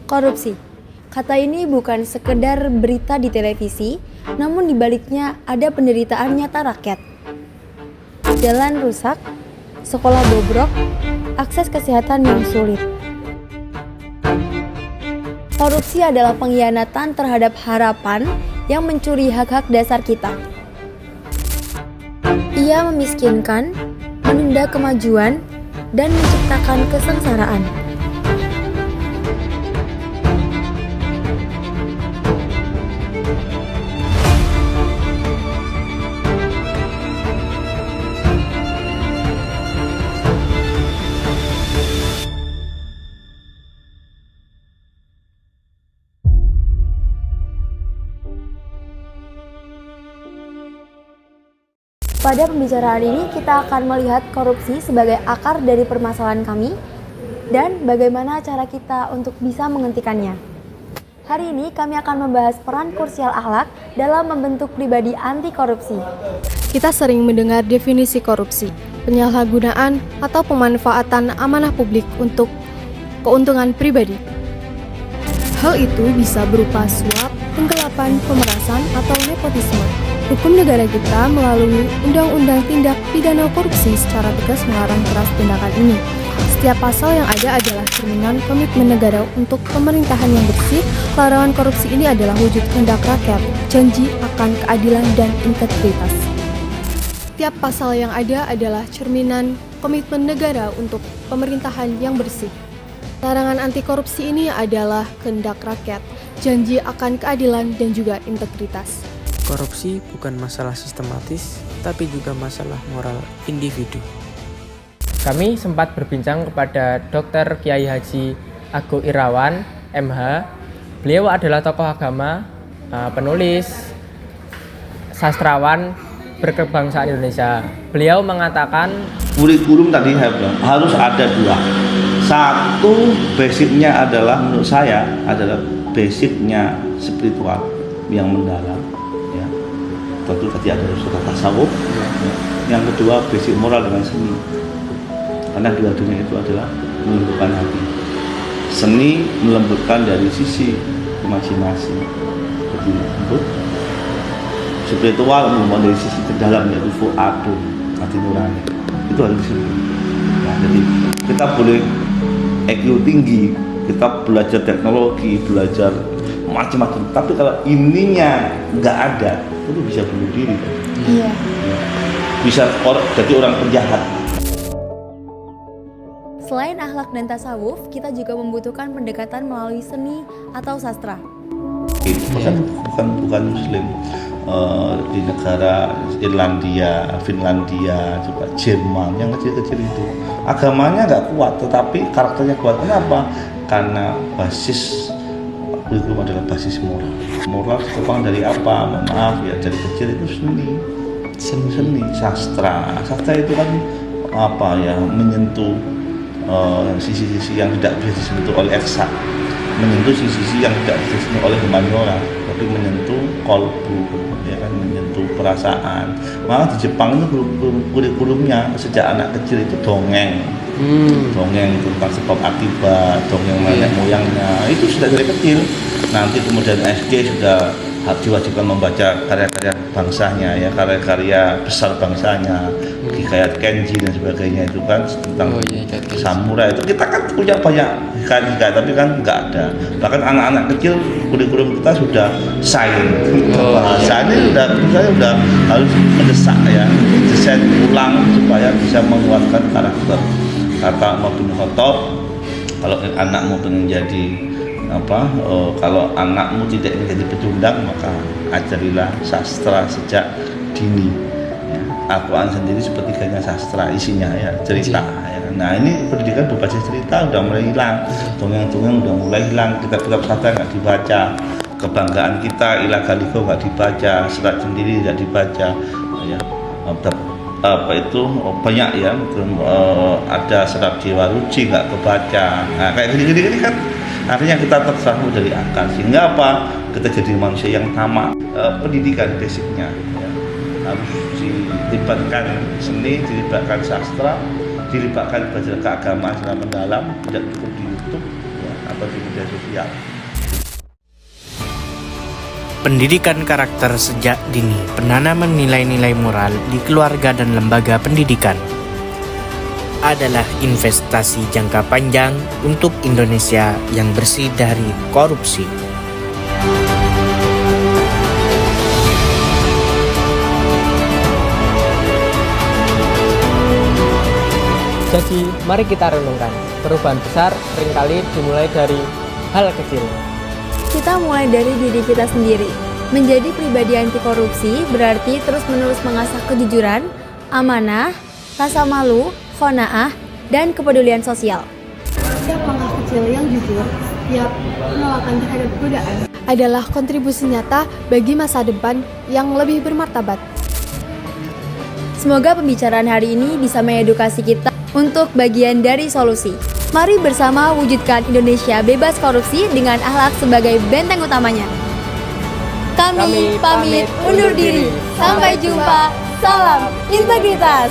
Korupsi. Kata ini bukan sekedar berita di televisi, namun di baliknya ada penderitaan nyata rakyat. Jalan rusak, sekolah bobrok, akses kesehatan yang sulit. Korupsi adalah pengkhianatan terhadap harapan yang mencuri hak-hak dasar kita. Ia memiskinkan, menunda kemajuan, dan menciptakan kesengsaraan. Pada pembicaraan ini kita akan melihat korupsi sebagai akar dari permasalahan kami dan bagaimana cara kita untuk bisa menghentikannya. Hari ini kami akan membahas peran krusial akhlak dalam membentuk pribadi anti korupsi. Kita sering mendengar definisi korupsi, penyalahgunaan atau pemanfaatan amanah publik untuk keuntungan pribadi. Hal itu bisa berupa suap, penggelapan, pemerasan, atau nepotisme. Hukum negara kita melalui Undang-Undang Tindak Pidana Korupsi secara tegas melarang keras tindakan ini. Setiap pasal yang ada adalah cerminan komitmen negara untuk pemerintahan yang bersih. Larangan korupsi ini adalah wujud kehendak rakyat, janji akan keadilan dan integritas. Setiap pasal yang ada adalah cerminan komitmen negara untuk pemerintahan yang bersih. Larangan anti korupsi ini adalah kehendak rakyat, janji akan keadilan dan juga integritas. Korupsi bukan masalah sistematis, tapi juga masalah moral individu. Kami sempat berbincang kepada Dr. Kiai Haji Agung Irawan, MH. Beliau adalah tokoh agama, penulis, sastrawan berkebangsaan Indonesia. Beliau mengatakan kurikulum tadi harus ada dua. Satu, basicnya adalah menurut saya adalah basicnya spiritual yang mendalam. Tentu tadi ada unsur tasawuf. Yang kedua basic moral dengan seni, karena dua-duanya itu adalah melembutkan hati. Seni melembutkan dari sisi masing-masing, lebih lembut. Spiritual melembutkan dari sisi terdalam, yaitu fu'adun, hati nurani. Itu harus disebut. Nah, jadi kita boleh IQ tinggi, kita belajar teknologi, belajar macam-macam, tapi kalau ininya nggak ada, itu bisa bunuh diri. Iya. Bisa jadi orang penjahat. Selain akhlak dan tasawuf, kita juga membutuhkan pendekatan melalui seni atau sastra. Bukan Muslim. Di negara Irlandia, Finlandia, juga Jerman, yang kecil-kecil itu agamanya nggak kuat, tetapi karakternya kuat. Kenapa? Karena basis kurikulum adalah basis moral. Moral terkembang dari apa? Mohon maaf ya, dari kecil itu seni, sastra. Sastra itu kan apa ya, menyentuh sisi-sisi yang tidak bisa disentuh oleh eksak, menyentuh sisi-sisi yang tidak bisa disentuh oleh humaniora, tapi menyentuh kolbu, ya kan, menyentuh perasaan. Malah di Jepang itu kurikulumnya sejak anak kecil itu dongeng. Dongeng tentang sebab akibat, dongeng nenek moyangnya, itu sudah dari kecil. Nanti kemudian SD sudah diwajibkan membaca karya-karya bangsanya, ya, karya-karya besar bangsanya, hikayat Kenji dan sebagainya, itu kan tentang samurai. Itu kita kan punya banyak hikayat, tapi kan nggak ada. Bahkan anak-anak kecil kurikulum kita sudah sains, bahasa ini sudah harus mendesak, ya, desain ulang supaya bisa menguatkan karakter. Kata Umar bin Khattab, kalau anakmu pengen jadi kalau anakmu tidak ingin jadi pecundang, maka ajarilah sastra sejak dini. Ya, Al-Quran sendiri sepertiganya sastra, isinya ya cerita. Ya. Nah, ini pendidikan berbasis cerita udah mulai hilang, dongeng-dongeng udah mulai hilang, kitab-kitab sastra nggak dibaca, kebanggaan kita Ila Galiko nggak dibaca, Serat Sendiri nggak dibaca. Ya. Banyak ya, ada Serat Dewa Ruci nggak kebaca. Nah, kayak gini-gini kan akhirnya kita tersambung dari akar, sehingga apa, kita jadi manusia yang tamak. Pendidikan basicnya ya, harus dilibatkan seni, dilibatkan sastra, dilibatkan belajar keagamaan secara mendalam, tidak cukup di YouTube ya, atau seperti media sosial. Pendidikan karakter sejak dini, penanaman nilai-nilai moral di keluarga dan lembaga pendidikan adalah investasi jangka panjang untuk Indonesia yang bersih dari korupsi. Jadi, mari kita renungkan. Perubahan besar seringkali dimulai dari hal kecil. Kita mulai dari diri kita sendiri. Menjadi pribadi anti korupsi berarti terus-menerus mengasah kejujuran, amanah, rasa malu, qanaah, dan kepedulian sosial. Setiap langkah kecil yang jujur, setiap penolakan terhadap godaan adalah kontribusi nyata bagi masa depan yang lebih bermartabat. Semoga pembicaraan hari ini bisa mengedukasi kita untuk bagian dari solusi. Mari bersama wujudkan Indonesia bebas korupsi dengan akhlak sebagai benteng utamanya. Kami pamit undur diri. Sampai jumpa. Salam integritas.